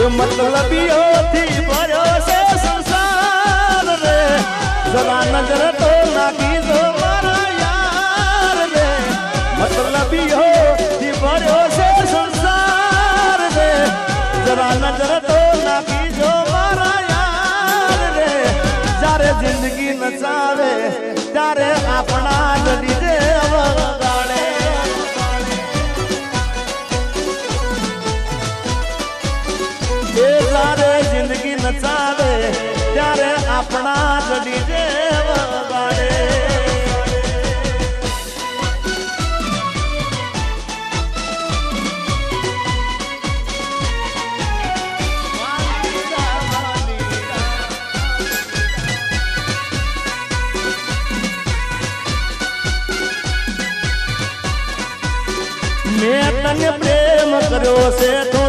मतलबीओથી ભર્યો છે સંસાર રે જરા નજર તો નાખી દો મારા યાર રે मतलबीओથી ભર્યો છે સંસાર રે જરા નજર તો નાખી દો મારા યાર રે જ્યારે જિંદગી નચાવે ત્યારે આપણા જડી દે વગાડે જ્યારે જિંદગી નચાવે ત્યારે આપણા જડી દે વગાડે મેં તને પ્રેમ કર્યો છે